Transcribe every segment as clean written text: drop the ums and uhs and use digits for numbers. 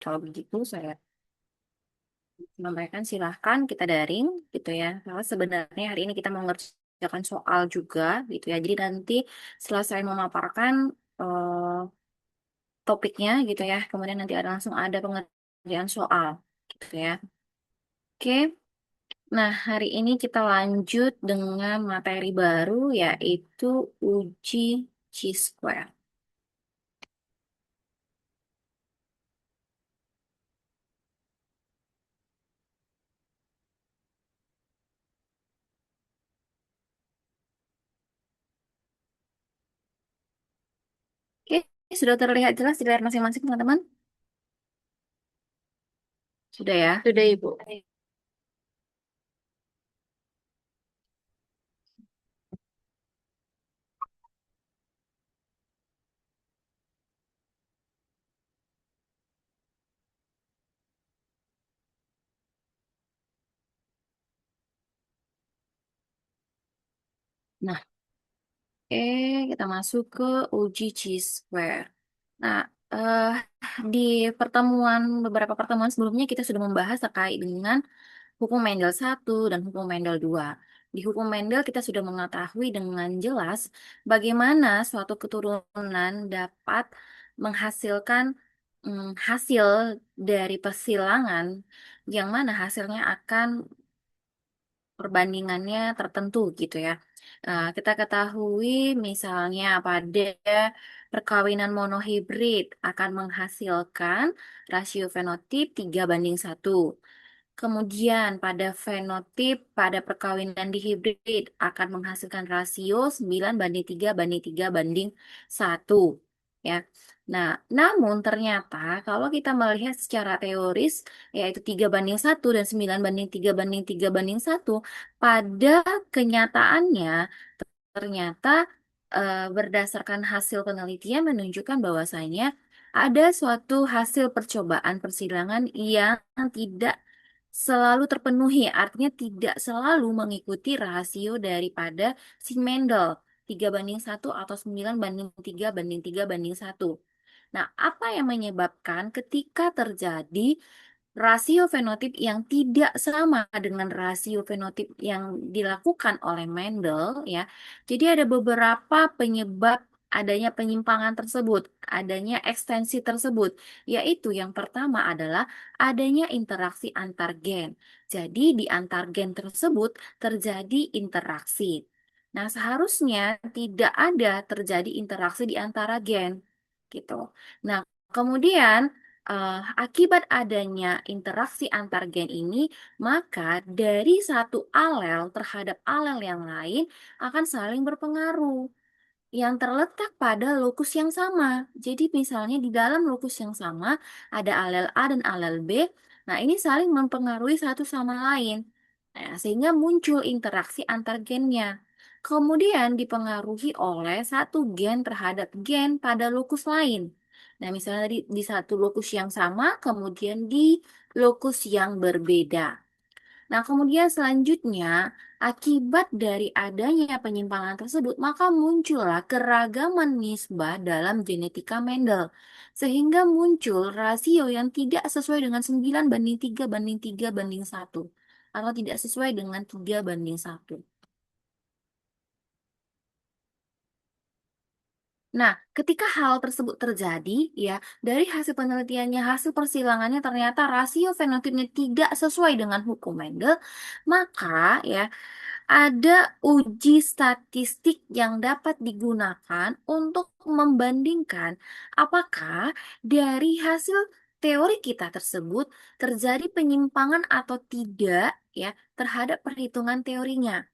Kalau begitu saya sampaikan silahkan kita daring gitu ya. Karena sebenarnya hari ini kita mau ngerjakan soal juga gitu ya. Jadi nanti setelah saya memaparkan topiknya gitu ya, kemudian nanti ada langsung ada pengerjaan soal gitu ya. Oke, nah hari ini kita lanjut dengan materi baru yaitu uji chi-square. Oke, sudah terlihat jelas di layar masing-masing teman-teman? Sudah ya? Sudah, Ibu. Nah, oke, kita masuk ke uji chi-square. Nah, eh, di beberapa pertemuan sebelumnya kita sudah membahas terkait dengan hukum Mendel satu dan hukum Mendel 2. Di hukum Mendel kita sudah mengetahui dengan jelas bagaimana suatu keturunan dapat menghasilkan hasil dari persilangan yang mana hasilnya akan perbandingannya tertentu gitu ya. Kita ketahui misalnya pada perkawinan monohibrid akan menghasilkan rasio fenotip 3:1. Kemudian pada fenotip pada perkawinan dihibrid akan menghasilkan rasio 9:3:3:1. Ya. Nah, namun ternyata kalau kita melihat secara teoris yaitu 3:1 dan 9:3:3:1 pada kenyataannya ternyata berdasarkan hasil penelitian menunjukkan bahwasanya ada suatu hasil percobaan persidangan yang tidak selalu terpenuhi, artinya tidak selalu mengikuti rasio daripada si Mendel 3:1 atau 9:3:3:1. Nah, apa yang menyebabkan ketika terjadi rasio fenotip yang tidak sama dengan rasio fenotip yang dilakukan oleh Mendel ya. Jadi ada beberapa penyebab adanya penyimpangan tersebut, adanya ekstensi tersebut, yaitu yang pertama adalah adanya interaksi antar gen. Jadi di antar gen tersebut terjadi interaksi. Nah, seharusnya tidak ada terjadi interaksi di antara gen gitu. Nah, kemudian akibat adanya interaksi antar gen ini, maka dari satu alel terhadap alel yang lain akan saling berpengaruh yang terletak pada lokus yang sama. Jadi misalnya di dalam lokus yang sama ada alel A dan alel B. Nah, ini saling mempengaruhi satu sama lain. Nah, sehingga muncul interaksi antar gennya. Kemudian dipengaruhi oleh satu gen terhadap gen pada lokus lain. Nah, misalnya di satu lokus yang sama, kemudian di lokus yang berbeda. Nah, kemudian selanjutnya, akibat dari adanya penyimpangan tersebut, maka muncullah keragaman nisbah dalam genetika Mendel. Sehingga muncul rasio yang tidak sesuai dengan 9:3:3:1. Atau tidak sesuai dengan 3:1. Nah, ketika hal tersebut terjadi, ya, dari hasil penelitiannya, hasil persilangannya ternyata rasio fenotipnya tidak sesuai dengan hukum Mendel, maka ya ada uji statistik yang dapat digunakan untuk membandingkan apakah dari hasil teori kita tersebut terjadi penyimpangan atau tidak ya terhadap perhitungan teorinya.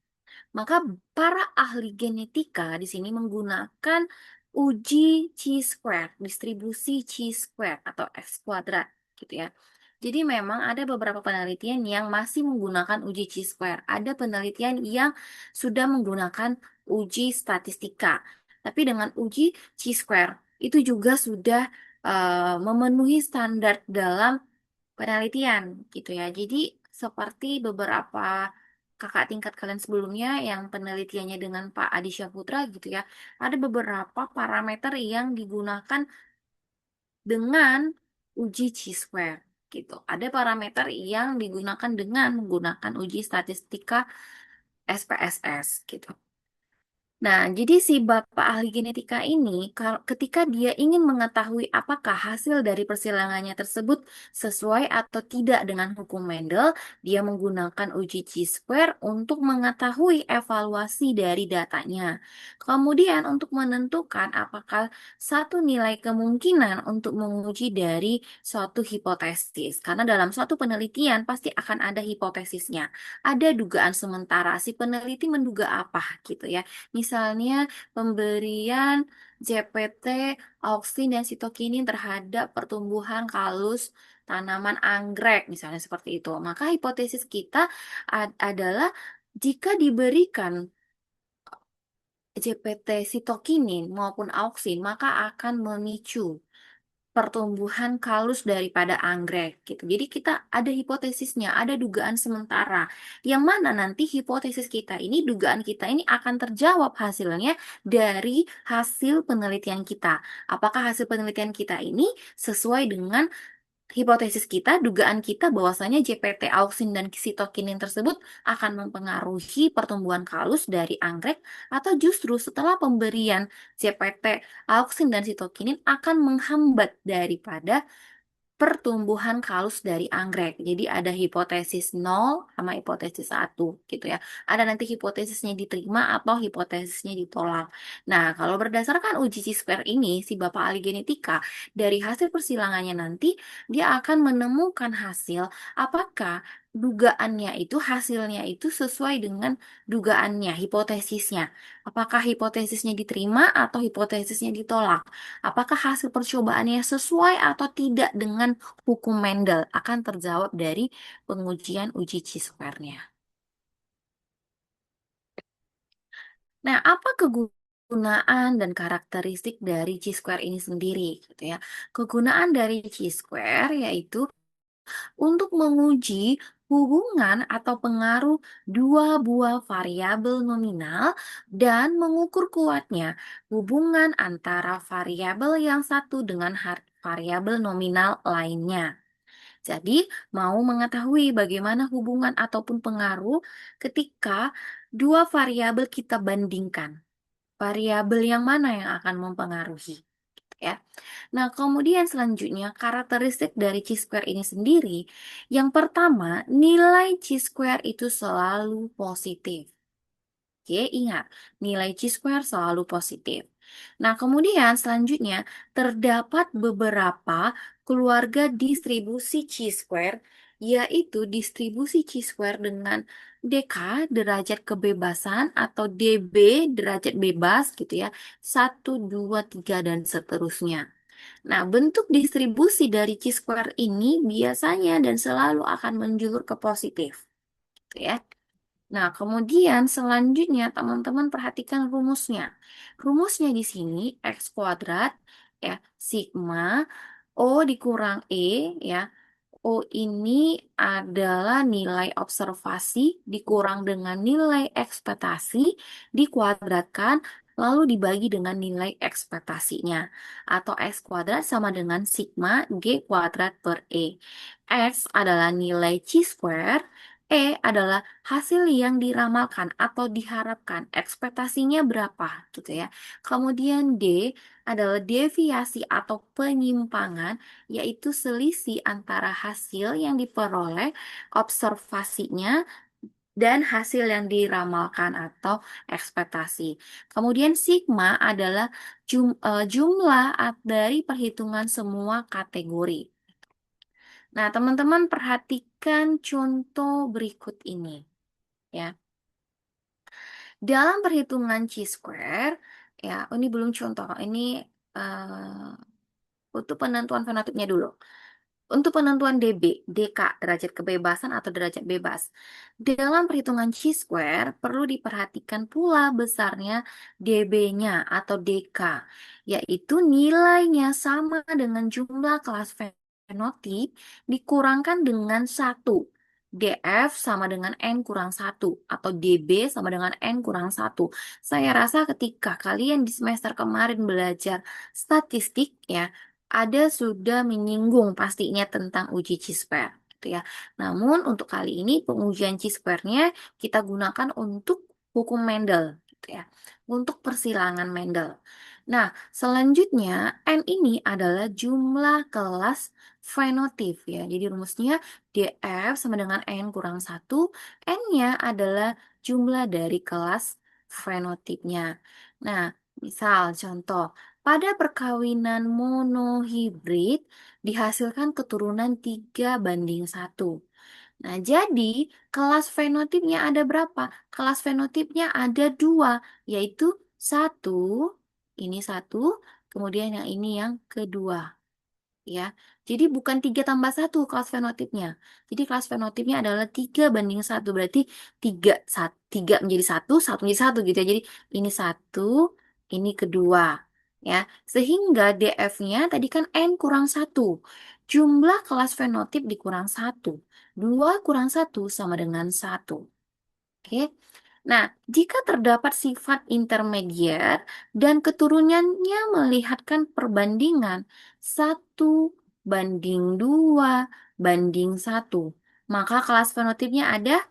Maka para ahli genetika di sini menggunakan uji chi-square, distribusi chi-square atau X kuadrat gitu ya. Jadi memang ada beberapa penelitian yang masih menggunakan uji chi-square. Ada penelitian yang sudah menggunakan uji statistika. Tapi dengan uji chi-square itu juga sudah memenuhi standar dalam penelitian gitu ya. Jadi seperti beberapa kakak tingkat kalian sebelumnya yang penelitiannya dengan Pak Adi Syahputra gitu ya, ada beberapa parameter yang digunakan dengan uji chi-square gitu. Ada parameter yang digunakan dengan menggunakan uji statistika SPSS gitu. Nah, jadi si Bapak ahli genetika ini, ketika dia ingin mengetahui apakah hasil dari persilangannya tersebut sesuai atau tidak dengan hukum Mendel, dia menggunakan uji chi-square untuk mengetahui evaluasi dari datanya. Kemudian untuk menentukan apakah satu nilai kemungkinan untuk menguji dari suatu hipotesis. Karena dalam suatu penelitian pasti akan ada hipotesisnya. Ada dugaan sementara, si peneliti menduga apa gitu ya. Misalnya pemberian JPT, auksin, dan sitokinin terhadap pertumbuhan kalus tanaman anggrek, misalnya seperti itu. Maka hipotesis kita adalah jika diberikan JPT sitokinin maupun auksin, maka akan memicu pertumbuhan kalus daripada anggrek gitu. Jadi kita ada hipotesisnya, ada dugaan sementara. Yang mana nanti hipotesis kita ini, dugaan kita ini akan terjawab hasilnya dari hasil penelitian kita. Apakah hasil penelitian kita ini sesuai dengan hipotesis kita, dugaan kita bahwasanya JPT, auksin, dan sitokinin tersebut akan mempengaruhi pertumbuhan kalus dari anggrek atau justru setelah pemberian JPT, auksin, dan sitokinin akan menghambat daripada pertumbuhan kalus dari anggrek. Jadi ada hipotesis nol sama hipotesis satu gitu ya. Ada nanti hipotesisnya diterima atau hipotesisnya ditolak. Nah, kalau berdasarkan uji chi-square ini, si Bapak ahli genetika dari hasil persilangannya nanti dia akan menemukan hasil apakah dugaannya itu, hasilnya itu sesuai dengan dugaannya, hipotesisnya. Apakah hipotesisnya diterima atau hipotesisnya ditolak? Apakah hasil percobaannya sesuai atau tidak dengan hukum Mendel? Akan terjawab dari pengujian uji chi-square-nya. Nah, apa kegunaan dan karakteristik dari chi-square ini sendiri gitu ya? Kegunaan dari chi-square yaitu untuk menguji hubungan atau pengaruh dua buah variabel nominal dan mengukur kuatnya hubungan antara variabel yang satu dengan variabel nominal lainnya. Jadi, mau mengetahui bagaimana hubungan ataupun pengaruh ketika dua variabel kita bandingkan. Variabel yang mana yang akan mempengaruhi, gitu ya. Nah, kemudian selanjutnya karakteristik dari chi-square ini sendiri, yang pertama, nilai chi-square itu selalu positif. Oke, ingat, nilai chi-square selalu positif. Nah, kemudian selanjutnya terdapat beberapa keluarga distribusi chi-square, yaitu distribusi chi-square dengan DK derajat kebebasan atau DB derajat bebas gitu ya. Satu, 2, 3, dan seterusnya. Nah, bentuk distribusi dari chi-square ini biasanya dan selalu akan menjulur ke positif, gitu ya. Nah, kemudian selanjutnya teman-teman perhatikan rumusnya. Rumusnya di sini X kuadrat ya, sigma O dikurang E ya. O ini adalah nilai observasi dikurang dengan nilai ekspektasi dikuadratkan lalu dibagi dengan nilai ekspektasinya. Atau X kuadrat sama dengan sigma G kuadrat per E. X adalah nilai chi-square, E adalah hasil yang diramalkan atau diharapkan. Ekspektasinya berapa gitu ya. Kemudian D adalah deviasi atau penyimpangan, yaitu selisih antara hasil yang diperoleh observasinya dan hasil yang diramalkan atau ekspektasi. Kemudian sigma adalah jumlah dari perhitungan semua kategori. Nah, teman-teman perhatikan contoh berikut ini ya. Dalam perhitungan chi-square, ya, ini belum contoh, ini untuk penentuan fenotipnya dulu. Untuk penentuan DB, DK, derajat kebebasan atau derajat bebas. Dalam perhitungan chi-square, perlu diperhatikan pula besarnya DB-nya atau DK, yaitu nilainya sama dengan jumlah kelas fenotip dikurangkan dengan 1. DF sama dengan N kurang 1 atau DB sama dengan N kurang 1. Saya rasa ketika kalian di semester kemarin belajar statistik ya, ada sudah menyinggung pastinya tentang uji chi-square, gitu ya. Namun untuk kali ini pengujian chi-square-nya kita gunakan untuk hukum Mendel, gitu ya. Untuk persilangan Mendel. Nah, selanjutnya N ini adalah jumlah kelas fenotip ya. Jadi rumusnya DF sama dengan N kurang satu. N-nya adalah jumlah dari kelas fenotipnya. Nah, misal contoh, pada perkawinan monohibrid dihasilkan keturunan 3:1. Nah, jadi kelas fenotipnya ada berapa? Kelas fenotipnya ada dua, yaitu satu, ini satu, kemudian yang ini yang kedua. Ya, jadi bukan 3+1 kelas fenotipnya. Jadi kelas fenotipnya adalah 3:1, berarti tiga menjadi satu menjadi satu gitu ya. Jadi ini satu, ini kedua. Ya, sehingga DF-nya tadi kan N kurang satu. Jumlah kelas fenotip dikurang satu. 2 kurang 1 sama dengan satu. Oke. Nah, jika terdapat sifat intermedier dan keturunannya melihatkan perbandingan 1:2:1, maka kelas fenotipnya ada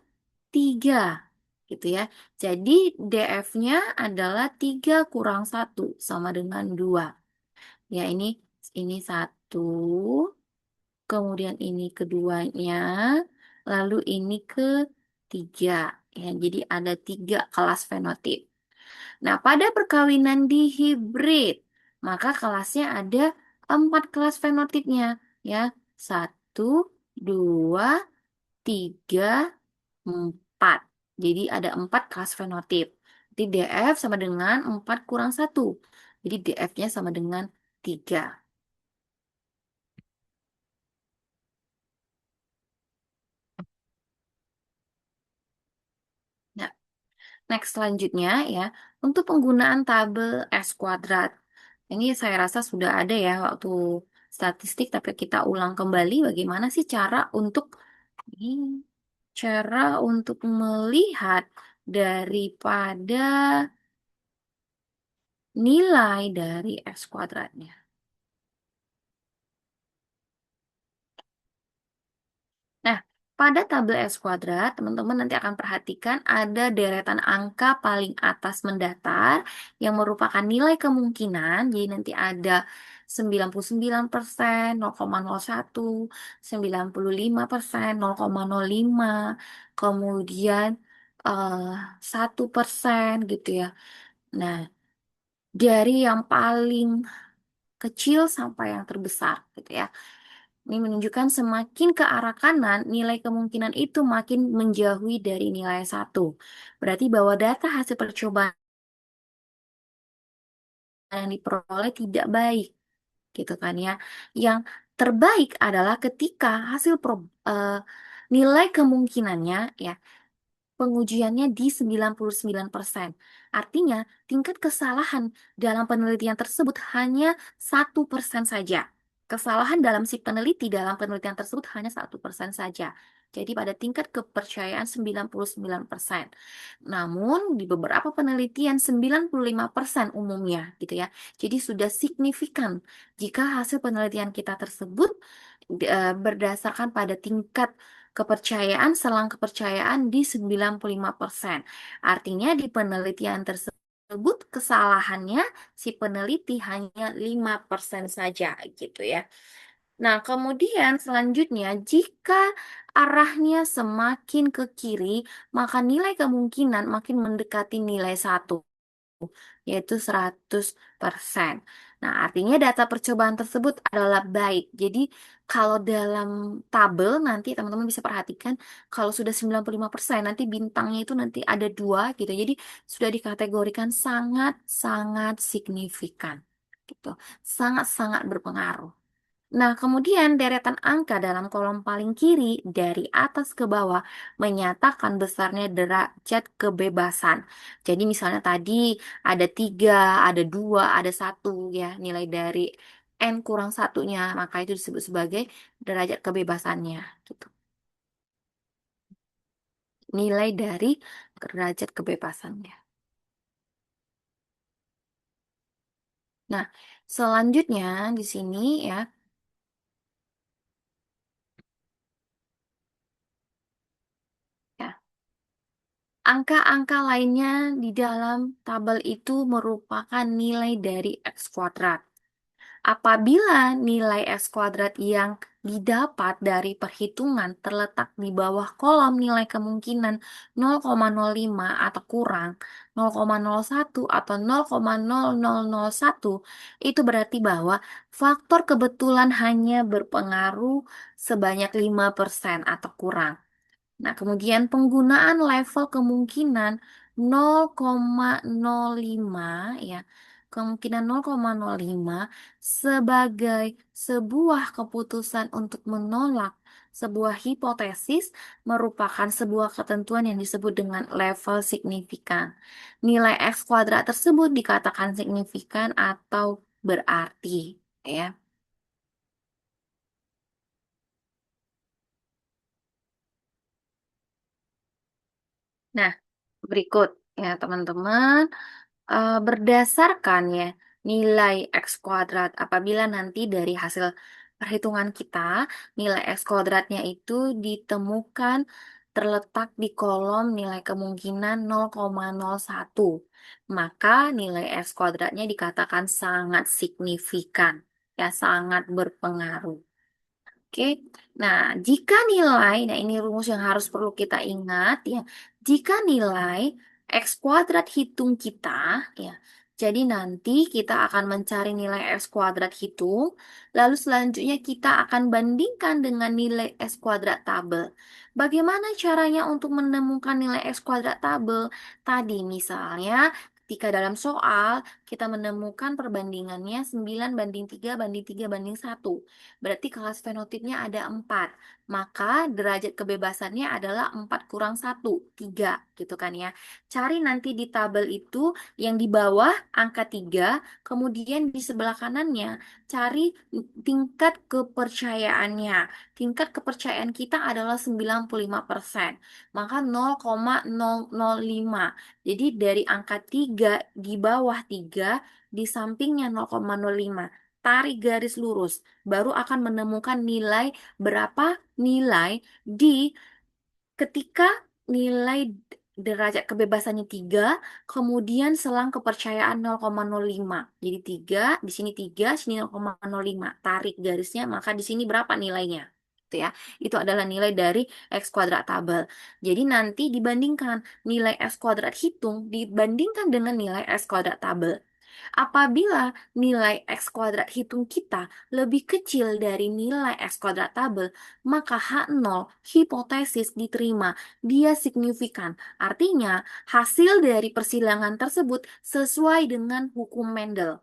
3, gitu ya. Jadi DF-nya adalah 3 kurang 1 sama dengan 2. Ya, ini satu, kemudian ini keduanya, lalu ini ketiga. Ya, jadi ada 3 kelas fenotip. Nah, pada perkawinan dihibrid, maka kelasnya ada 4 kelas fenotipnya. Ya, satu, dua, tiga, empat. Jadi ada 4 kelas fenotip. Jadi DF sama dengan 4 kurang 1. Jadi DF-nya sama dengan 3. Nah, next selanjutnya ya, untuk penggunaan tabel S kuadrat. Ini saya rasa sudah ada ya waktu statistik, tapi kita ulang kembali bagaimana sih ini cara untuk melihat daripada nilai dari S kuadratnya. Nah, pada tabel S kuadrat, teman-teman nanti akan perhatikan ada deretan angka paling atas mendatar yang merupakan nilai kemungkinan. Jadi nanti ada 99%, 0,01, 95%, 0,05, kemudian eh, 1% gitu ya. Nah, dari yang paling kecil sampai yang terbesar gitu ya. Ini menunjukkan semakin ke arah kanan, nilai kemungkinan itu makin menjauhi dari nilai satu. Berarti bahwa data hasil percobaan yang diperoleh tidak baik, gitu kan ya. Yang terbaik adalah ketika nilai kemungkinannya ya pengujiannya di 99%. Artinya, tingkat kesalahan dalam penelitian tersebut hanya 1% saja. Kesalahan dalam si peneliti dalam penelitian tersebut hanya 1% saja. Jadi pada tingkat kepercayaan 99%. Namun di beberapa penelitian 95% umumnya gitu ya. Jadi sudah signifikan jika hasil penelitian kita tersebut berdasarkan pada tingkat selang kepercayaan di 95%. Artinya di penelitian tersebut kesalahannya si peneliti hanya 5% saja gitu ya. Nah, kemudian selanjutnya jika arahnya semakin ke kiri, maka nilai kemungkinan makin mendekati nilai satu, yaitu 100%. Nah, artinya data percobaan tersebut adalah baik. Jadi, kalau dalam tabel nanti teman-teman bisa perhatikan, kalau sudah 95% nanti bintangnya itu nanti ada 2 gitu. Jadi, sudah dikategorikan sangat-sangat signifikan gitu. Sangat-sangat berpengaruh. Nah, kemudian deretan angka dalam kolom paling kiri dari atas ke bawah menyatakan besarnya derajat kebebasan. Jadi misalnya tadi ada 3, ada 2, ada satu ya nilai dari N kurang satunya, maka itu disebut sebagai derajat kebebasannya. Gitu. Nilai dari derajat kebebasannya. Nah, selanjutnya di sini ya, ya, angka-angka lainnya di dalam tabel itu merupakan nilai dari X kuadrat. Apabila nilai X kuadrat yang didapat dari perhitungan terletak di bawah kolom nilai kemungkinan 0,05 atau kurang 0,01 atau 0,0001, itu berarti bahwa faktor kebetulan hanya berpengaruh sebanyak 5% atau kurang. Nah, kemudian penggunaan level kemungkinan 0,05 ya. Kemungkinan 0,05 sebagai sebuah keputusan untuk menolak sebuah hipotesis merupakan sebuah ketentuan yang disebut dengan level signifikan. Nilai X kuadrat tersebut dikatakan signifikan atau berarti, ya. Nah, berikut ya teman-teman. Berdasarkan ya nilai X kuadrat apabila nanti dari hasil perhitungan kita nilai X kuadratnya itu ditemukan terletak di kolom nilai kemungkinan 0,01, maka nilai X kuadratnya dikatakan sangat signifikan, ya sangat berpengaruh. Oke, nah jika nilai, nah ini rumus yang harus perlu kita ingat ya, jika nilai X kuadrat hitung kita, ya, jadi nanti kita akan mencari nilai X kuadrat hitung, lalu selanjutnya kita akan bandingkan dengan nilai X kuadrat tabel. Bagaimana caranya untuk menemukan nilai X kuadrat tabel? Tadi misalnya, ketika dalam soal kita menemukan perbandingannya 9 banding 3 banding 3 banding 1. Berarti kelas fenotipnya ada 4. Maka derajat kebebasannya adalah 4 kurang 1, 3 gitu kan ya. Cari nanti di tabel itu yang di bawah angka 3, kemudian di sebelah kanannya cari tingkat kepercayaannya. Tingkat kepercayaan kita adalah 95%. Maka 0,005. Jadi dari angka 3 di bawah 3 di sampingnya 0,05. Tarik garis lurus baru akan menemukan nilai berapa nilai di ketika nilai derajat kebebasannya 3 kemudian selang kepercayaan 0,05. Jadi 3 di sini 3 sini 0,05. Tarik garisnya, maka di sini berapa nilainya? Itu ya. Itu adalah nilai dari X kuadrat tabel. Jadi nanti dibandingkan nilai X kuadrat hitung dibandingkan dengan nilai X kuadrat tabel. Apabila nilai X kuadrat hitung kita lebih kecil dari nilai X kuadrat tabel, maka H0 hipotesis diterima, dia signifikan. Artinya, hasil dari persilangan tersebut sesuai dengan hukum Mendel.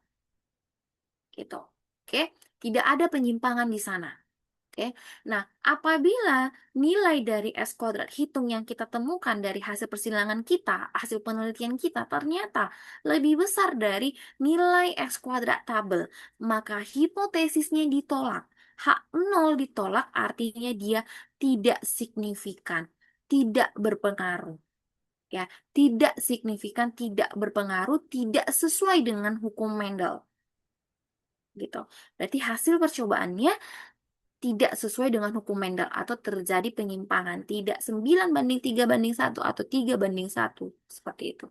Gitu. Oke, tidak ada penyimpangan di sana. Oke, nah apabila nilai dari S kuadrat hitung yang kita temukan dari hasil persilangan kita, hasil penelitian kita ternyata lebih besar dari nilai X kuadrat tabel, maka hipotesisnya ditolak. H0 ditolak artinya dia tidak signifikan, tidak berpengaruh. Ya, tidak signifikan, tidak berpengaruh, tidak sesuai dengan hukum Mendel. Gitu. Berarti hasil percobaannya tidak sesuai dengan hukum Mendel atau terjadi penyimpangan. Tidak 9 banding 3 banding 1 atau 3 banding 1. Seperti itu.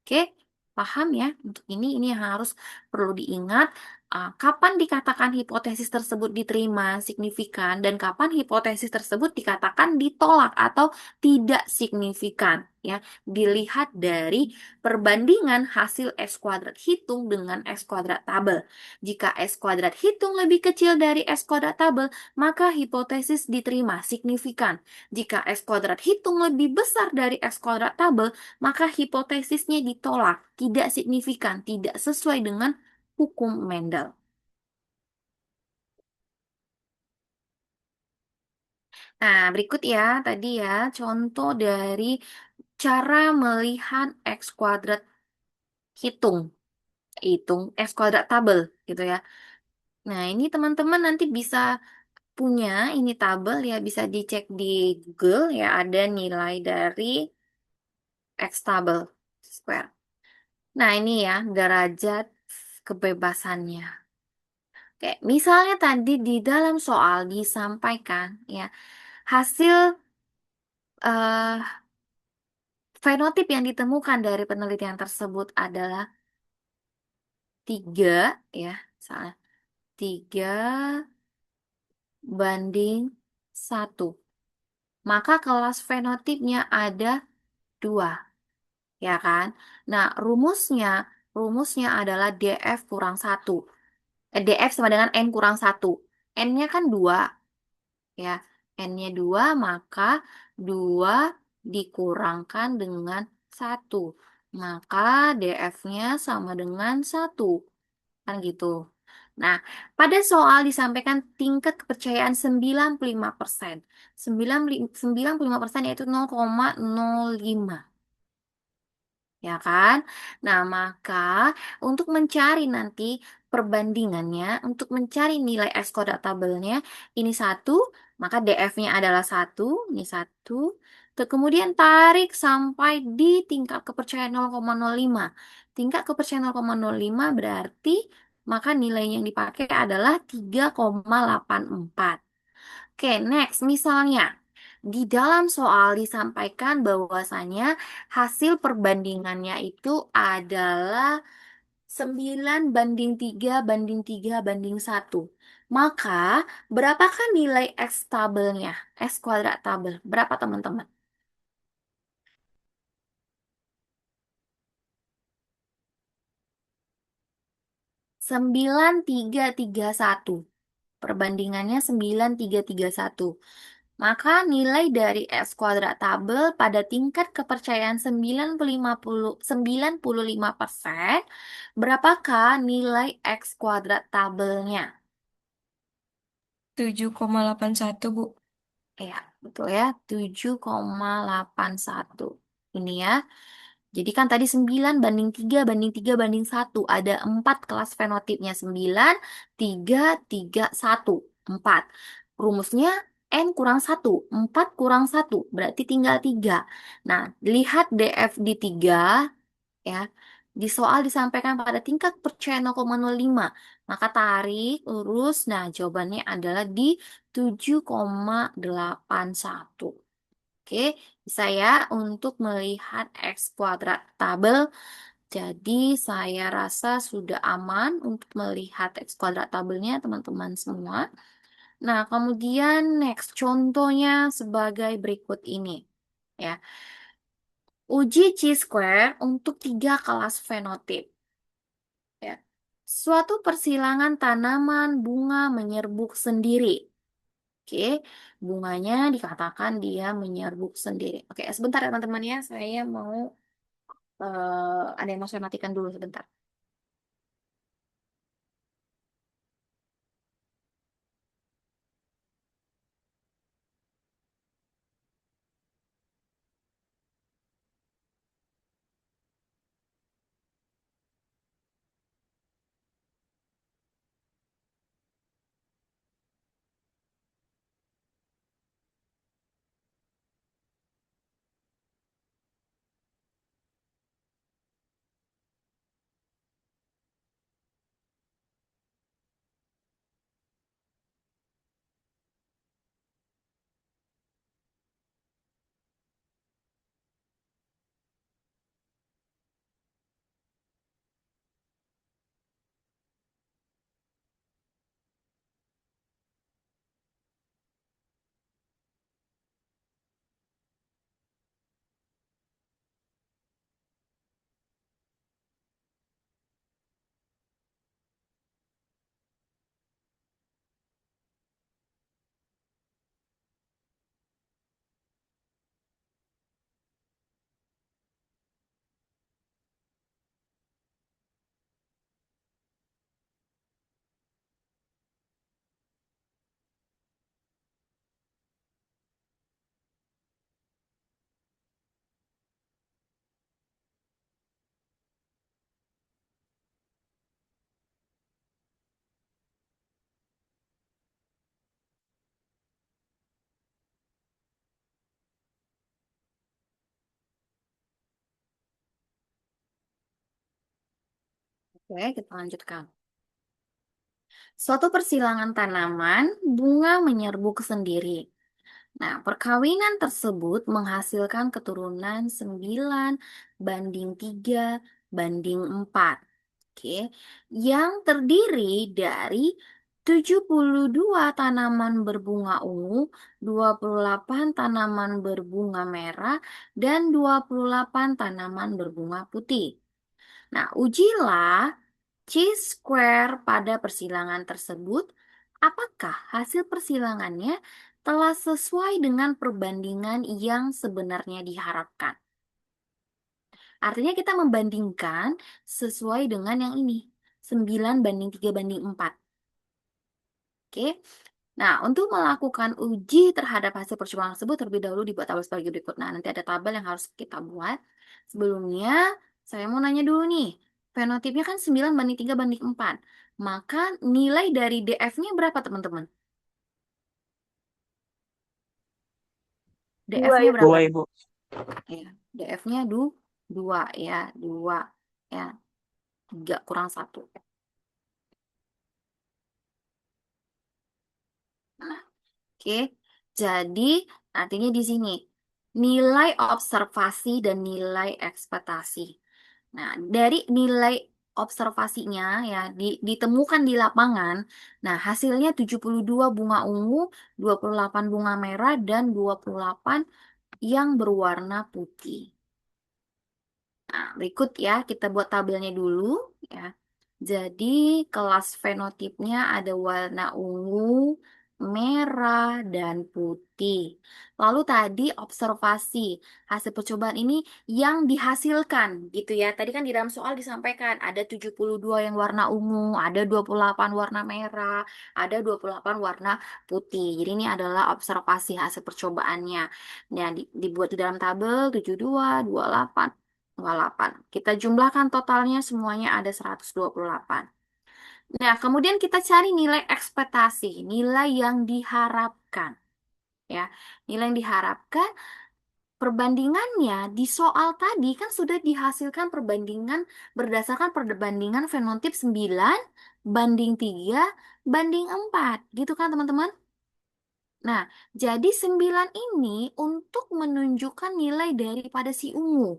Oke, paham ya? Untuk ini yang harus perlu diingat. Kapan dikatakan hipotesis tersebut diterima signifikan dan kapan hipotesis tersebut dikatakan ditolak atau tidak signifikan. Ya, dilihat dari perbandingan hasil X kuadrat hitung dengan X kuadrat tabel. Jika X kuadrat hitung lebih kecil dari X kuadrat tabel, maka hipotesis diterima signifikan. Jika X kuadrat hitung lebih besar dari X kuadrat tabel, maka hipotesisnya ditolak, tidak signifikan, tidak sesuai dengan hukum Mendel. Nah, berikut ya, tadi ya, contoh dari cara melihat X kuadrat hitung, hitung X kuadrat tabel, gitu ya. Nah, ini teman-teman nanti bisa punya ini tabel ya, bisa dicek di Google ya, ada nilai dari X tabel square. Nah, ini ya, derajat kebebasannya. Kayak misalnya tadi di dalam soal disampaikan ya, hasil eh, fenotip yang ditemukan dari penelitian tersebut adalah 3 ya, salah 3:1. Maka kelas fenotipnya ada 2, ya kan? Nah, rumusnya adalah DF kurang 1. DF sama dengan N kurang 1. N-nya kan 2, ya. N-nya 2, maka 2 dikurangkan dengan 1. Maka DF-nya sama dengan 1. Kan gitu. Nah, pada soal disampaikan tingkat kepercayaan 95%. 95% yaitu 0,05. Ya kan? Nah, maka untuk mencari nanti perbandingannya, untuk mencari nilai X kuadrat ini 1, maka DF-nya adalah 1, ini 1. Kemudian tarik sampai di tingkat kepercayaan 0,05. Tingkat kepercayaan 0,05 berarti maka nilai yang dipakai adalah 3,84. Oke, next. Misalnya, di dalam soal disampaikan bahwasanya hasil perbandingannya itu adalah 9:3:3:1. Maka, berapakah nilai X tabelnya? X kuadrat tabel. Berapa, teman-teman? 9:3:3:1. Perbandingannya 9:3:3:1. Maka nilai dari X kuadrat tabel pada tingkat kepercayaan 95%, berapakah nilai X kuadrat tabelnya? 7,81 Bu. Ya, betul ya, 7,81. Ini ya. Jadi kan tadi 9:3:3:1. Ada 4 kelas fenotipnya. 9:3:3:1. 4. Rumusnya N kurang 1. 4 kurang 1. Berarti tinggal 3. Nah, lihat DF di 3 ya. Di soal disampaikan pada tingkat percaya 0,05. Maka tarik, lurus. Nah, jawabannya adalah di 7,81. Oke, bisa ya untuk melihat X kuadrat tabel. Jadi saya rasa sudah aman untuk melihat X kuadrat tabelnya teman-teman semua. Nah, kemudian next contohnya sebagai berikut ini. Ya, uji chi-square untuk 3 kelas fenotip. Ya, suatu persilangan tanaman bunga menyerbuk sendiri. Oke, bunganya dikatakan dia menyerbuk sendiri. Oke, sebentar ya teman-teman ya, saya mau ada yang mau saya matikan dulu sebentar. Oke, kita lanjutkan. Suatu persilangan tanaman, bunga menyerbu ke sendiri. Nah, perkawinan tersebut menghasilkan keturunan 9:3 banding 4. Oke, yang terdiri dari 72 tanaman berbunga ungu, 28 tanaman berbunga merah, dan 28 tanaman berbunga putih. Nah, ujilah chi-square pada persilangan tersebut. Apakah hasil persilangannya telah sesuai dengan perbandingan yang sebenarnya diharapkan? Artinya kita membandingkan sesuai dengan yang ini. 9:3 banding 4. Oke. Nah, untuk melakukan uji terhadap hasil percobaan tersebut terlebih dahulu dibuat tabel sebagai berikut. Nah, nanti ada tabel yang harus kita buat. Sebelumnya, saya mau nanya dulu nih. Fenotipnya kan 9:3 banding 4. Maka nilai dari DF-nya berapa, teman-teman? Dua, DF-nya Ibu. berapa? Dua, Ibu. Ya, DF-nya 2 ya, 2 ya, 3 kurang 1. Nah, oke. Jadi, artinya di sini nilai observasi dan nilai ekspektasi. Nah, dari nilai observasinya ya ditemukan di lapangan. Nah, hasilnya 72 bunga ungu, 28 bunga merah dan 28 yang berwarna putih. Nah, berikut ya, kita buat tabelnya dulu ya. Jadi, kelas fenotipnya ada warna ungu, merah, dan putih. Lalu tadi observasi, hasil percobaan ini yang dihasilkan gitu ya. Tadi kan di dalam soal disampaikan ada 72 yang warna ungu, ada 28 warna merah, ada 28 warna putih. Jadi ini adalah observasi hasil percobaannya. Nah, dibuat di dalam tabel 72, 28. 28. Kita jumlahkan totalnya semuanya ada 128. Nah, kemudian kita cari nilai ekspektasi, nilai yang diharapkan. Ya, nilai yang diharapkan perbandingannya di soal tadi kan sudah dihasilkan perbandingan berdasarkan perbandingan fenotip 9:3 banding 4. Gitu kan, teman-teman? Nah, jadi 9 ini untuk menunjukkan nilai daripada si ungu.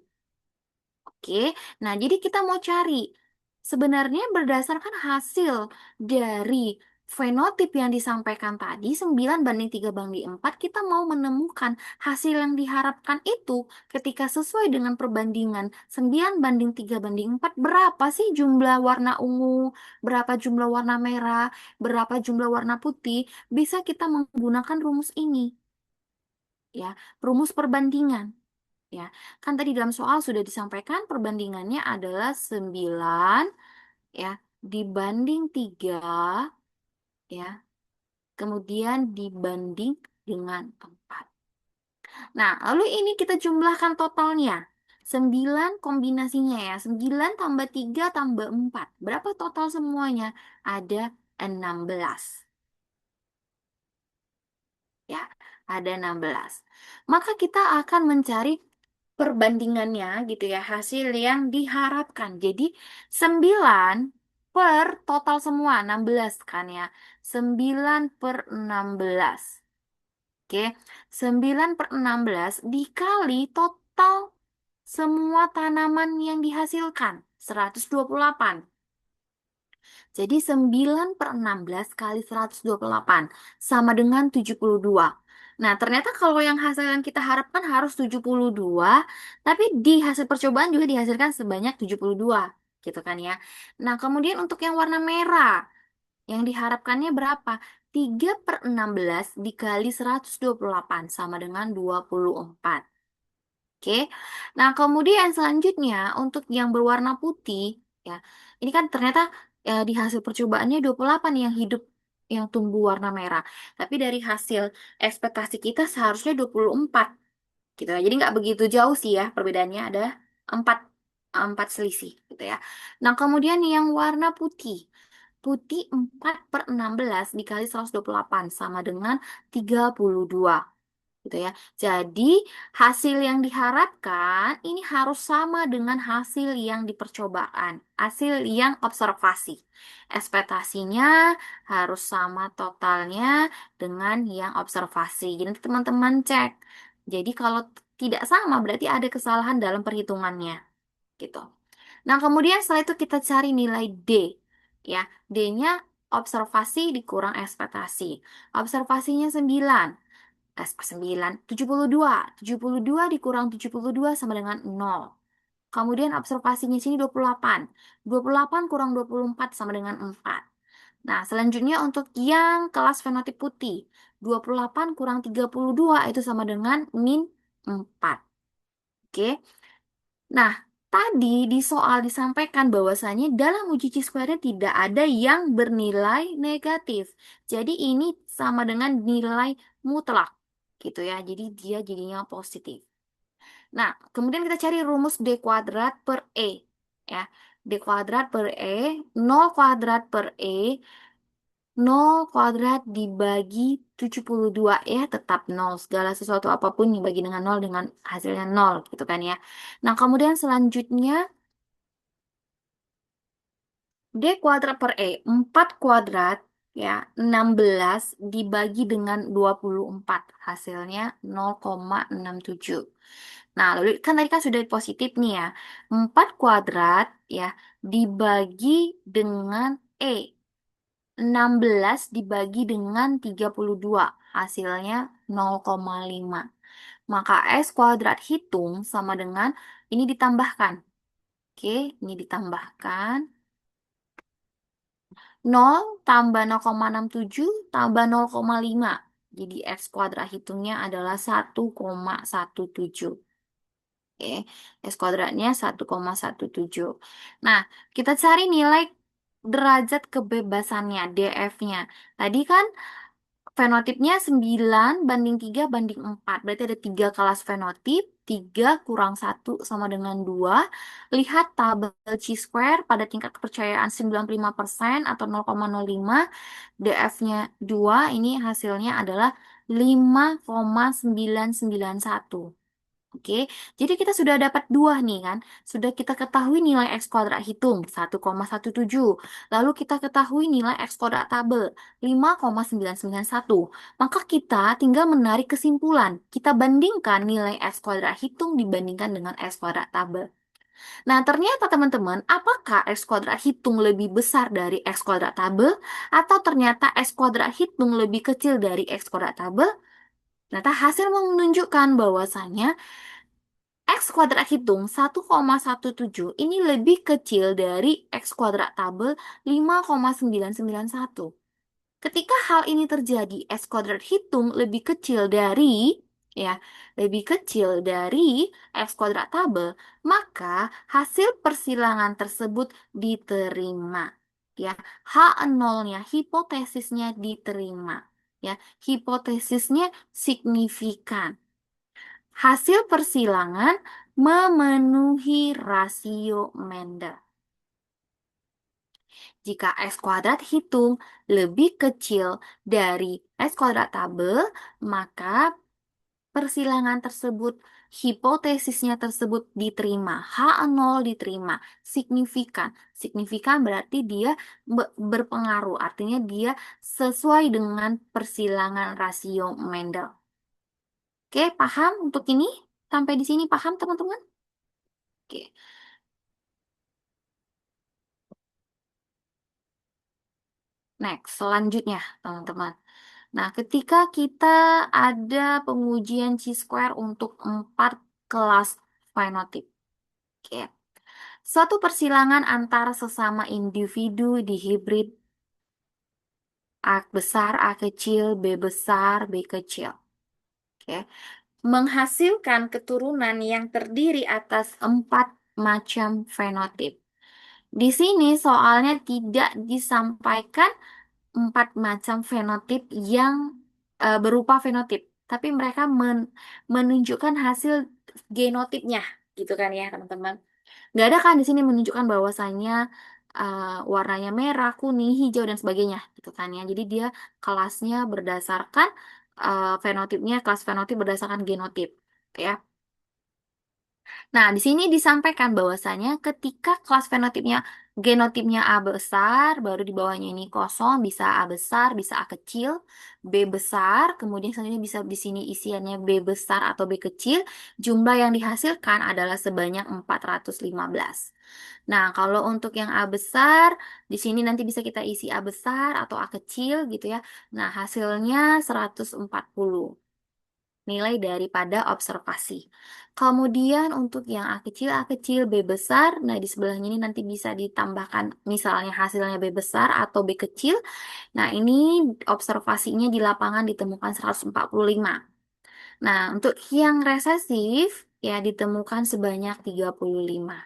Oke, nah jadi kita mau cari sebenarnya berdasarkan hasil dari fenotip yang disampaikan tadi 9:3 banding 4 kita mau menemukan hasil yang diharapkan itu ketika sesuai dengan perbandingan 9:3 banding 4 berapa sih jumlah warna ungu, berapa jumlah warna merah, berapa jumlah warna putih, bisa kita menggunakan rumus ini ya, rumus perbandingan. Ya, kan tadi dalam soal sudah disampaikan perbandingannya adalah 9 ya dibanding 3 ya, kemudian dibanding dengan 4. Nah, lalu ini kita jumlahkan totalnya. 9 kombinasinya ya, 9 tambah 3 tambah 4. Berapa total semuanya? Ada 16. Ya, ada 16. Maka kita akan mencari perbandingannya gitu ya, hasil yang diharapkan. Jadi 9 per total semua 16 kan ya. 9/16. Oke, 9/16 dikali total semua tanaman yang dihasilkan 128. Jadi 9/16 kali 128 sama dengan 72. Nah, ternyata kalau yang hasil yang kita harapkan harus 72, tapi di hasil percobaan juga dihasilkan sebanyak 72, gitu kan ya. Nah, kemudian untuk yang warna merah, yang diharapkannya berapa? 3/16 dikali 128 sama dengan 24. Oke. Nah, kemudian selanjutnya untuk yang berwarna putih ya. Ini kan ternyata di hasil percobaannya 28 yang hidup yang tumbuh warna merah. Tapi dari hasil ekspektasi kita seharusnya 24 gitu ya. Jadi nggak begitu jauh sih ya perbedaannya ada 4 4 selisih gitu ya. Nah, kemudian yang warna putih. Putih 4/16 dikali 128 sama dengan 32. gitu ya. Jadi hasil yang diharapkan ini harus sama dengan hasil yang dipercobaan, hasil yang observasi. Ekspektasinya harus sama totalnya dengan yang observasi. Jadi nanti teman-teman cek. Jadi kalau tidak sama berarti ada kesalahan dalam perhitungannya gitu. Nah, kemudian setelah itu kita cari nilai D. Ya, D-nya observasi dikurang ekspektasi. Observasinya 9. 9, 72. 72 dikurang 72 sama dengan 0. Kemudian observasinya sini 28. 28 kurang 24 sama dengan 4. Nah, selanjutnya untuk yang kelas fenotip putih. 28 kurang 32 itu sama dengan min 4. Oke. Nah, tadi di soal disampaikan bahwasanya dalam uji chi-square-nya tidak ada yang bernilai negatif. Jadi ini sama dengan nilai mutlak gitu ya. Jadi dia jadinya positif. Nah, kemudian kita cari rumus D kuadrat per E ya. D kuadrat per E, 0 kuadrat per E, 0 kuadrat dibagi 72 ya, tetap 0. Segala sesuatu apapun dibagi dengan 0 dengan hasilnya 0 gitu kan ya. Nah, kemudian selanjutnya D kuadrat per E, 4 kuadrat ya, 16 dibagi dengan 24. Hasilnya 0,67. Nah, lalu kan tadi kan sudah positif nih ya. 4 kuadrat ya dibagi dengan E. 16 dibagi dengan 32. Hasilnya 0,5. Maka S kuadrat hitung sama dengan ini ditambahkan. Oke, ini ditambahkan. 0 tambah 0,67 tambah 0,5. Jadi X kuadrat hitungnya adalah 1,17. Oke, S kuadratnya 1,17. Nah, kita cari nilai derajat kebebasannya, DF-nya. Tadi kan fenotipnya 9 banding 3 banding 4. Berarti ada 3 kelas fenotip. 3 kurang 1 sama dengan 2. Lihat tabel chi-square pada tingkat kepercayaan 95% atau 0,05. DF-nya 2. Ini hasilnya adalah 5,991. Oke, jadi kita sudah dapat dua nih kan. Sudah kita ketahui nilai X kuadrat hitung 1,17. Lalu kita ketahui nilai X kuadrat tabel 5,991. Maka kita tinggal menarik kesimpulan. Kita bandingkan nilai X kuadrat hitung dibandingkan dengan X kuadrat tabel. Nah, ternyata teman-teman, apakah X kuadrat hitung lebih besar dari X kuadrat tabel? Atau ternyata X kuadrat hitung lebih kecil dari X kuadrat tabel? Ternyata hasil menunjukkan bahwasanya X kuadrat hitung 1,17 ini lebih kecil dari X kuadrat tabel 5,991. Ketika hal ini terjadi, X kuadrat hitung lebih kecil dari ya, lebih kecil dari X kuadrat tabel, maka hasil persilangan tersebut diterima. Ya, H0-nya hipotesisnya diterima. Ya, hipotesisnya signifikan. Hasil persilangan memenuhi rasio Mendel. Jika X kuadrat hitung lebih kecil dari X kuadrat tabel, maka persilangan tersebut, hipotesisnya tersebut diterima. H0 diterima. Signifikan. Signifikan berarti dia berpengaruh. Artinya dia sesuai dengan persilangan rasio Mendel. Oke, paham untuk ini? Sampai di sini paham teman-teman? Oke. Next, selanjutnya teman-teman. Nah, ketika kita ada pengujian chi-square untuk 4 kelas fenotip. Oke. Suatu persilangan antara sesama individu di hibrid A besar, A kecil, B besar, B kecil. Oke. Menghasilkan keturunan yang terdiri atas 4 macam fenotip. Di sini soalnya tidak disampaikan 4 macam fenotip yang berupa fenotip, tapi mereka menunjukkan hasil genotipnya, gitu kan ya teman-teman. Nggak ada kan di sini menunjukkan bahwasannya warnanya merah, kuning, hijau dan sebagainya, gitu kan ya. Jadi dia kelasnya berdasarkan fenotipnya, kelas fenotip berdasarkan genotip, ya. Nah, di sini disampaikan bahwasanya ketika kelas fenotipnya genotipnya A besar, baru di bawahnya ini kosong, bisa A besar, bisa A kecil, B besar, kemudian selanjutnya bisa di sini isiannya B besar atau B kecil, jumlah yang dihasilkan adalah sebanyak 415. Nah, kalau untuk yang A besar, di sini nanti bisa kita isi A besar atau A kecil gitu ya. Nah, hasilnya 140 nilai daripada observasi. Kemudian untuk yang A kecil, B besar, nah di sebelahnya ini nanti bisa ditambahkan misalnya hasilnya B besar atau B kecil. Nah, ini observasinya di lapangan ditemukan 145. Nah, untuk yang resesif ya ditemukan sebanyak 35.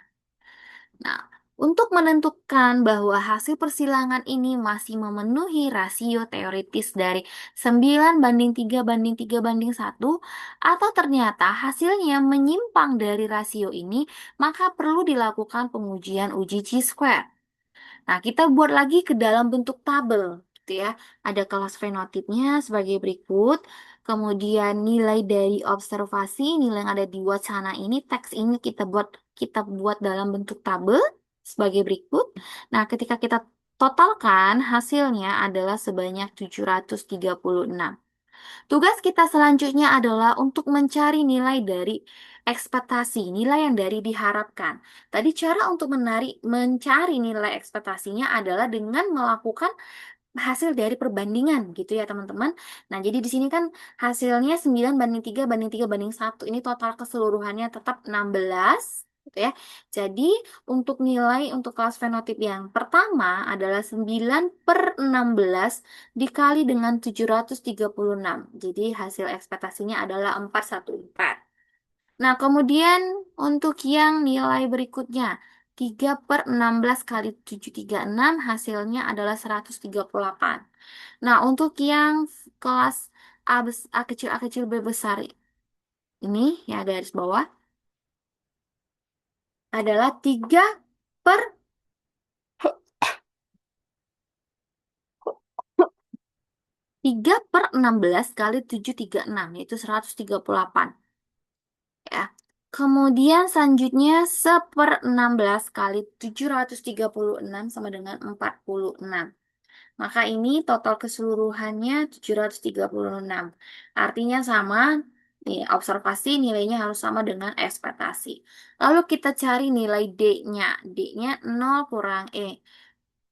Nah, untuk menentukan bahwa hasil persilangan ini masih memenuhi rasio teoritis dari 9:3:3:1, atau ternyata hasilnya menyimpang dari rasio ini, maka perlu dilakukan pengujian uji chi-square. Nah, kita buat lagi ke dalam bentuk tabel, gitu ya. Ada kelas fenotipnya sebagai berikut. Kemudian nilai dari observasi, nilai yang ada di wacana ini, teks ini kita buat dalam bentuk tabel sebagai berikut. Nah, ketika kita totalkan, hasilnya adalah sebanyak 736. Tugas kita selanjutnya adalah untuk mencari nilai dari ekspektasi, nilai yang dari diharapkan. Tadi cara untuk mencari nilai ekspektasinya adalah dengan melakukan hasil dari perbandingan gitu ya teman-teman. Nah, jadi di sini kan hasilnya 9:3:3:1. Ini total keseluruhannya tetap 16 gitu ya. Jadi untuk nilai untuk kelas fenotip yang pertama adalah 9/16 dikali dengan 736. Jadi hasil ekspektasinya adalah 414. Nah, kemudian untuk yang nilai berikutnya, 3/16 kali 736 hasilnya adalah 138. Nah, untuk yang kelas A kecil, B besar ini, ya garis bawah, adalah 3/16 kali 736, yaitu 138. Ya. Kemudian selanjutnya 1/16 kali 736 sama dengan 46. Maka ini total keseluruhannya 736. Artinya sama, nih, observasi nilainya harus sama dengan ekspektasi. Lalu kita cari nilai D-nya. D-nya 0 kurang E.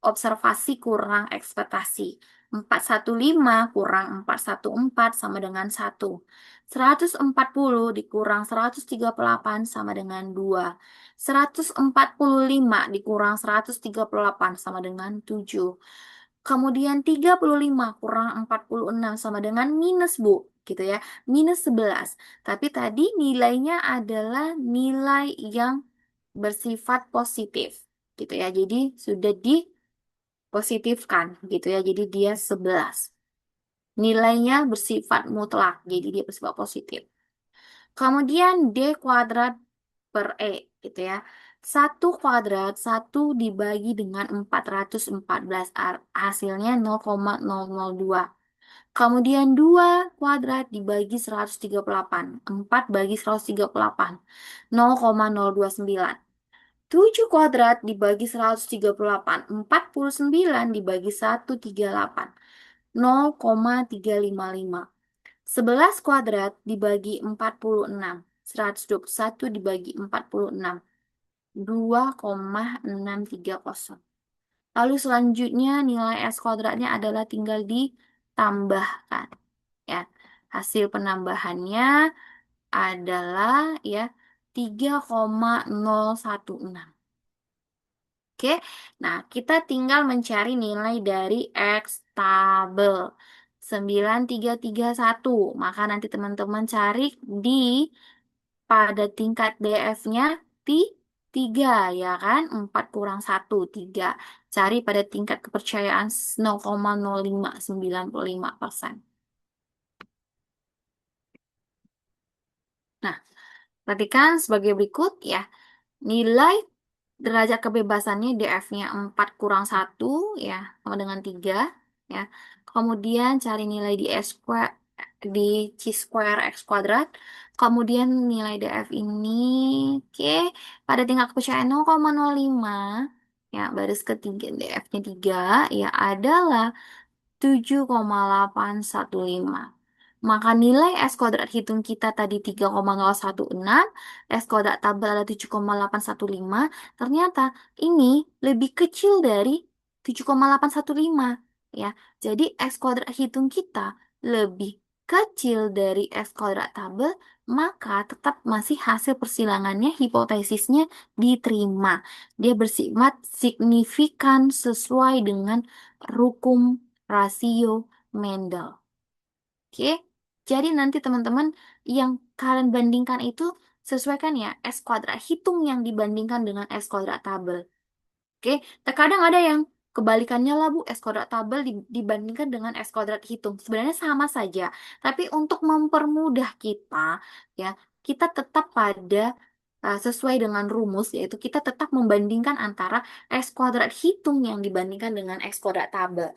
Observasi kurang ekspektasi. 415 kurang 414 sama dengan 1. 140 dikurang 138 sama dengan 2. 145 dikurang 138 sama dengan 7. Kemudian 35 kurang 46 sama dengan minus, Bu. Gitu ya. Minus 11. Tapi tadi nilainya adalah nilai yang bersifat positif. Gitu ya. Jadi sudah dipositifkan. Gitu ya. Jadi dia 11. Nilainya bersifat mutlak. Jadi dia bersifat positif. Kemudian D kuadrat per E, gitu ya. 1 kuadrat, 1 dibagi dengan 414, hasilnya 0,002. Kemudian 2 kuadrat dibagi 138, 4 bagi 138, 0,029. 7 kuadrat dibagi 138, 49 dibagi 138, 0,355. 11 kuadrat dibagi 46, 121 dibagi 46, 2,630. Lalu selanjutnya nilai S kuadratnya adalah tinggal ditambahkan. Ya, hasil penambahannya adalah ya 3,016. Oke, nah kita tinggal mencari nilai dari X tabel 9331. Maka nanti teman-teman cari di pada tingkat DF-nya 3 ya kan? 4 kurang 1, 3. Cari pada tingkat kepercayaan 0,0595%. Nah, perhatikan sebagai berikut ya. Nilai derajat kebebasannya DF-nya 4 kurang 1 ya, sama dengan 3 ya. Kemudian cari nilai di di C square X kuadrat. Kemudian nilai DF ini, oke, pada tingkat kepercayaan 0,05, ya, baris ketiga DF-nya 3, ya adalah 7,815. Maka nilai S kuadrat hitung kita tadi 3,016, S kuadrat tabel ada 7,815. Ternyata ini lebih kecil dari 7,815, ya. Jadi S kuadrat hitung kita lebih kecil dari S kuadrat tabel, maka tetap masih hasil persilangannya, hipotesisnya diterima. Dia bersifat signifikan sesuai dengan hukum rasio Mendel. Oke, jadi nanti teman-teman yang kalian bandingkan itu sesuaikan ya S kuadrat hitung yang dibandingkan dengan S kuadrat tabel. Oke, terkadang ada yang kebalikannya lah Bu, S kuadrat tabel dibandingkan dengan S kuadrat hitung. Sebenarnya sama saja, tapi untuk mempermudah kita, ya, kita tetap pada sesuai dengan rumus, yaitu kita tetap membandingkan antara S kuadrat hitung yang dibandingkan dengan S kuadrat tabel.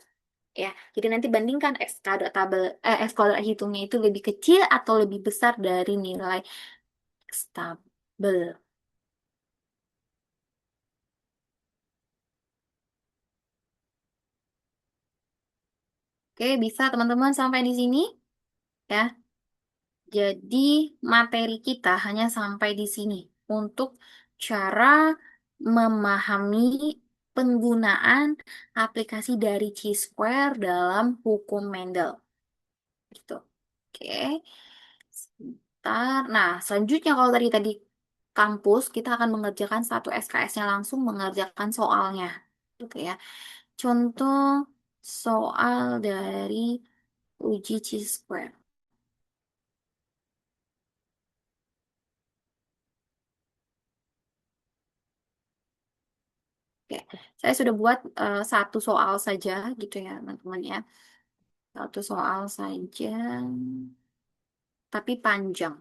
Ya, jadi nanti bandingkan X kuadrat hitungnya itu lebih kecil atau lebih besar dari nilai X tabel. Oke, bisa teman-teman sampai di sini ya. Jadi materi kita hanya sampai di sini untuk cara memahami penggunaan aplikasi dari Chi-square dalam hukum Mendel. Gitu. Oke. Sebentar. Nah, selanjutnya kalau tadi tadi kampus, kita akan mengerjakan satu SKS-nya langsung mengerjakan soalnya. Gitu ya. Contoh soal dari uji chi-square. Oke, saya sudah buat satu soal saja gitu ya, teman-teman ya. Satu soal saja, tapi panjang.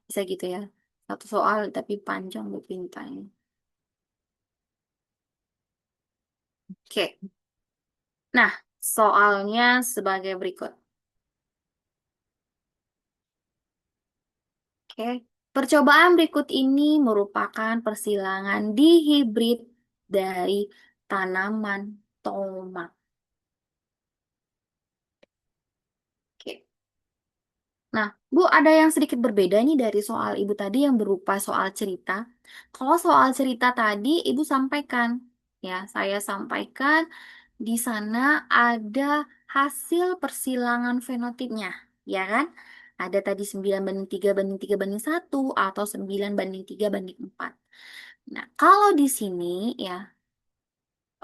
Bisa gitu ya. Satu soal tapi panjang Bu Pintanya. Oke. Nah, soalnya sebagai berikut. Oke. Percobaan berikut ini merupakan persilangan dihibrid dari tanaman tomat. Oke. Nah, Bu, ada yang sedikit berbeda nih dari soal Ibu tadi yang berupa soal cerita. Kalau soal cerita tadi Ibu sampaikan, ya, saya sampaikan di sana ada hasil persilangan fenotipnya, ya kan? Ada tadi 9 banding 3 banding 3 banding 1 atau 9 banding 3 banding 4. Nah, kalau di sini ya,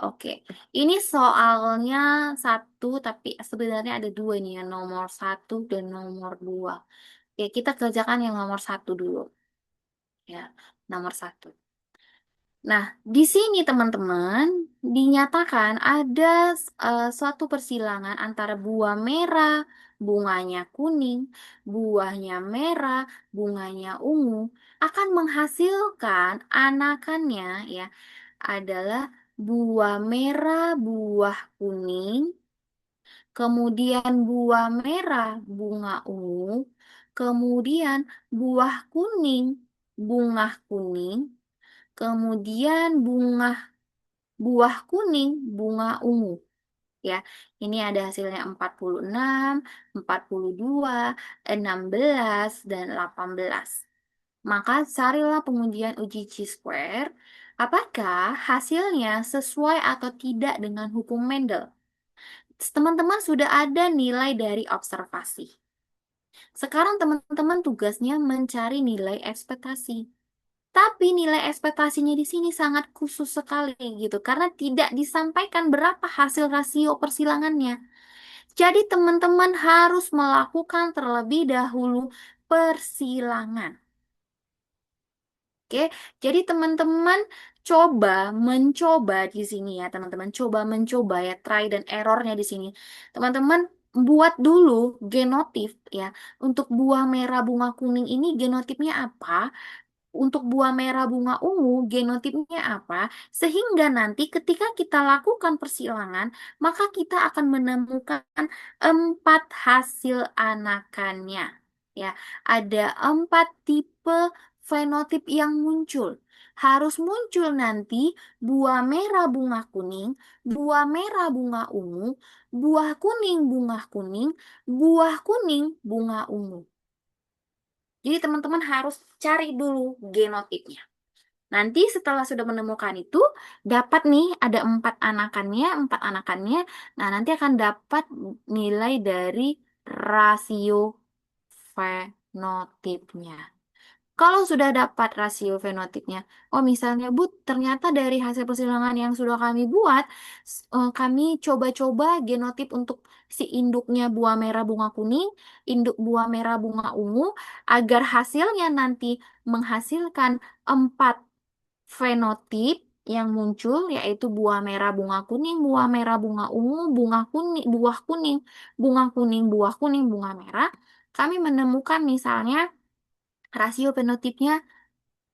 oke. Ini soalnya satu, tapi sebenarnya ada dua nih ya, nomor satu dan nomor dua. Ya, kita kerjakan yang nomor satu dulu. Ya, nomor satu. Nah, di sini teman-teman dinyatakan ada suatu persilangan antara buah merah, bunganya kuning, buahnya merah, bunganya ungu, akan menghasilkan anakannya ya adalah buah merah, buah kuning, kemudian buah merah, bunga ungu, kemudian buah kuning, bunga kuning, kemudian buah kuning, bunga ungu. Ya, ini ada hasilnya 46, 42, 16, dan 18. Maka carilah pengujian uji chi-square. Apakah hasilnya sesuai atau tidak dengan hukum Mendel? Teman-teman sudah ada nilai dari observasi. Sekarang teman-teman tugasnya mencari nilai ekspektasi. Tapi nilai ekspektasinya di sini sangat khusus sekali gitu, karena tidak disampaikan berapa hasil rasio persilangannya. Jadi teman-teman harus melakukan terlebih dahulu persilangan. Oke, jadi teman-teman mencoba di sini ya, teman-teman coba mencoba ya, try dan errornya di sini. Teman-teman buat dulu genotip ya. Untuk buah merah bunga kuning ini genotipnya apa? untuk buah merah bunga ungu, genotipnya apa, sehingga nanti ketika kita lakukan persilangan, maka kita akan menemukan 4 hasil anakannya. Ya, ada 4 tipe fenotip yang muncul. Harus muncul nanti buah merah bunga kuning, buah merah bunga ungu, buah kuning bunga kuning, buah kuning bunga ungu. Jadi teman-teman harus cari dulu genotipnya. Nanti setelah sudah menemukan itu, dapat nih ada 4 anakannya. Nah, nanti akan dapat nilai dari rasio fenotipnya. Kalau sudah dapat rasio fenotipnya, oh misalnya Bu, ternyata dari hasil persilangan yang sudah kami buat, kami coba-coba genotip untuk si induknya buah merah bunga kuning, induk buah merah bunga ungu, agar hasilnya nanti menghasilkan 4 fenotip yang muncul, yaitu buah merah bunga kuning, buah merah bunga ungu, bunga kuning, buah kuning, bunga kuning, buah kuning, bunga merah. Kami menemukan misalnya rasio fenotipnya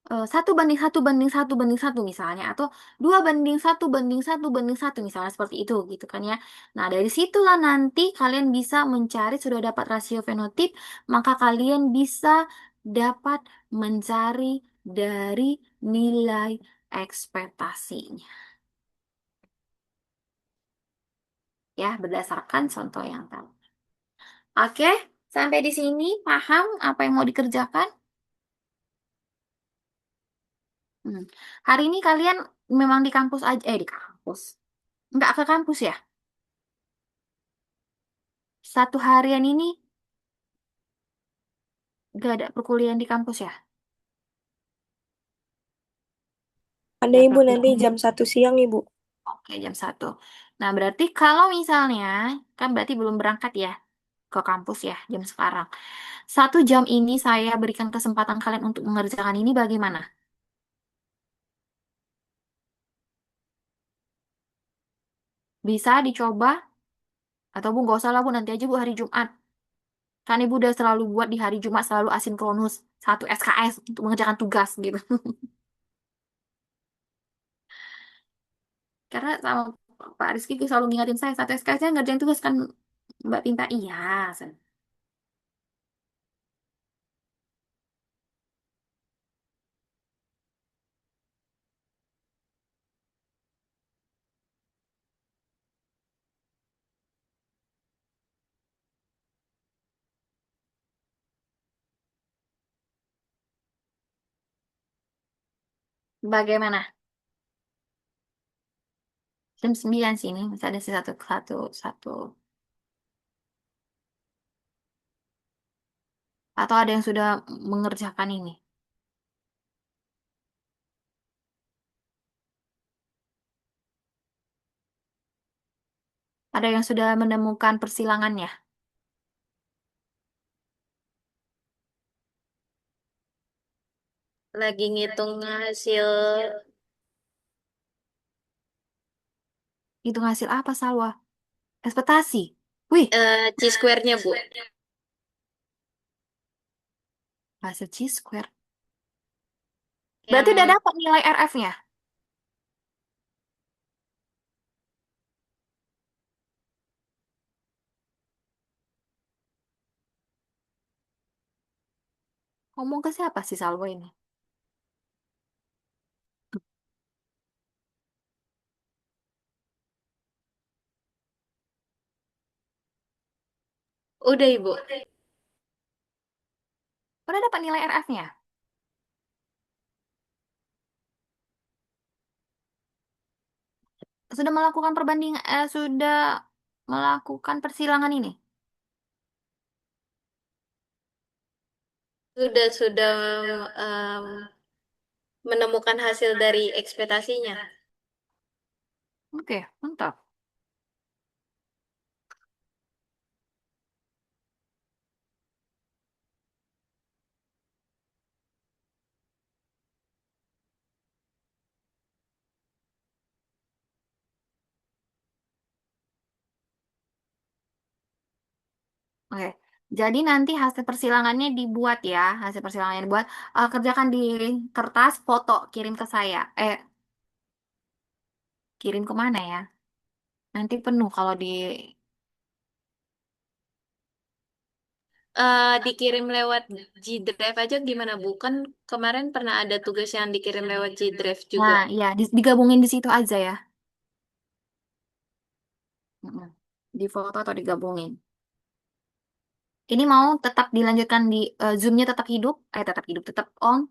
1:1:1:1 misalnya, atau 2:1:1:1 misalnya, seperti itu gitu kan ya. Nah, dari situlah nanti kalian bisa mencari, sudah dapat rasio fenotip, maka kalian bisa dapat mencari dari nilai ekspektasinya ya, berdasarkan contoh yang tadi. Oke, sampai di sini paham apa yang mau dikerjakan? Hmm. Hari ini kalian memang di kampus aja, di kampus. Nggak ke kampus ya? Satu harian ini nggak ada perkuliahan di kampus ya? Ada Nggak Ibu nanti perkuliahan. jam 1 siang Ibu. Oke, jam 1. Nah, berarti kalau misalnya, kan berarti belum berangkat ya ke kampus ya, jam sekarang. 1 jam ini saya berikan kesempatan kalian untuk mengerjakan ini bagaimana? Bisa dicoba? Atau Bu, nggak usah lah Bu, nanti aja Bu hari Jumat. Kan Ibu udah selalu buat di hari Jumat, selalu asinkronus. 1 SKS untuk mengerjakan tugas gitu. Karena sama Pak Rizky selalu ngingetin saya, 1 SKS-nya ngerjain tugas kan Mbak Pinta. Iya. Bagaimana? Jam 9 sini, masih ada sih satu. Atau ada yang sudah mengerjakan ini? Ada yang sudah menemukan persilangannya? Lagi ngitung hasil Itu hasil apa, Salwa? Ekspektasi. Wih, Chi-square-nya, Bu. hasil chi-square. Berarti udah Yang dapat nilai RF-nya? Ngomong ke siapa sih Salwa ini? udah, Ibu. Udah dapat nilai RF-nya? Sudah melakukan sudah melakukan persilangan ini? Sudah em, menemukan hasil dari ekspektasinya. Oke, mantap. Oke. Jadi nanti hasil persilangannya dibuat ya, hasil persilangannya dibuat. Kerjakan di kertas, foto, kirim ke saya. Kirim kemana ya? Nanti penuh kalau di. Dikirim lewat G Drive aja gimana Bu? Kan kemarin pernah ada tugas yang dikirim lewat G Drive juga. Nah, ya digabungin di situ aja ya. Mm-mm. Di foto atau digabungin. Ini mau tetap dilanjutkan di Zoom-nya tetap hidup, tetap hidup, tetap on.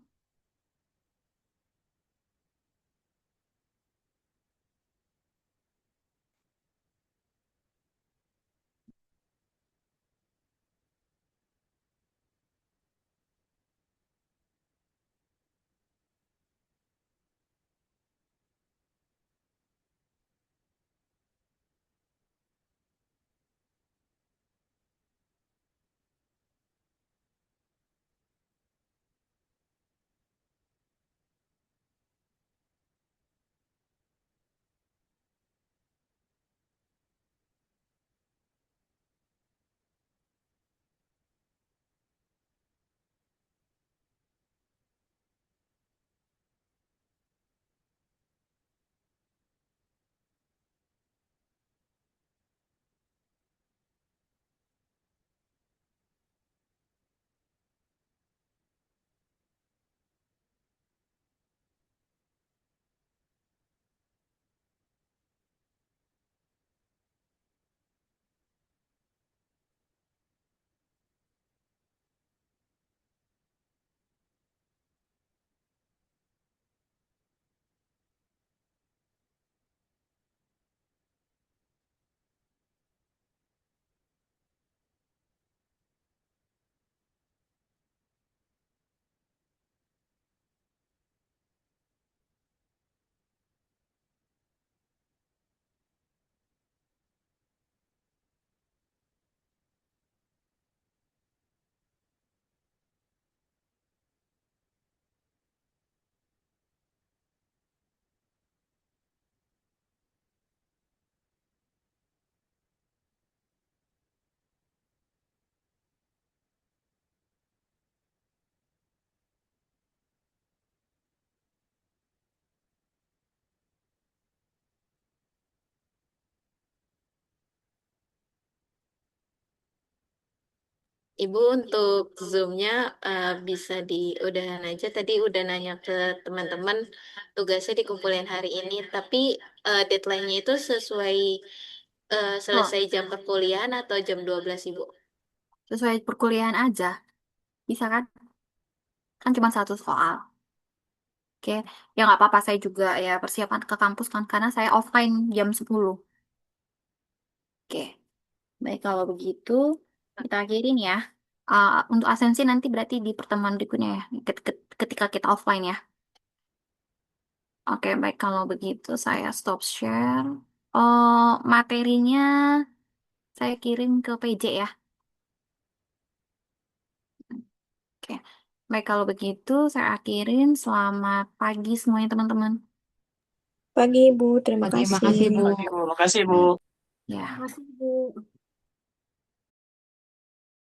Ibu untuk Zoom-nya bisa diudahan aja. Tadi udah nanya ke teman-teman tugasnya dikumpulin hari ini, tapi deadline-nya itu sesuai Oh, selesai jam perkuliahan atau jam 12 Ibu? sesuai perkuliahan aja. Bisa kan? Kan cuma satu soal. Oke, ya nggak apa-apa. Saya juga ya persiapan ke kampus kan, karena saya offline jam 10. Oke, baik kalau begitu kita akhirin ya. Untuk asensi nanti berarti di pertemuan berikutnya ya, ketika kita offline ya. Oke, baik kalau begitu saya stop share. Materinya saya kirim ke PJ ya. Oke, baik kalau begitu saya akhirin. Selamat pagi semuanya teman-teman. Pagi, Ibu. Terima Pagi, kasih. makasih Bu. Makasih Bu. Baik, Makasih Bu. ya.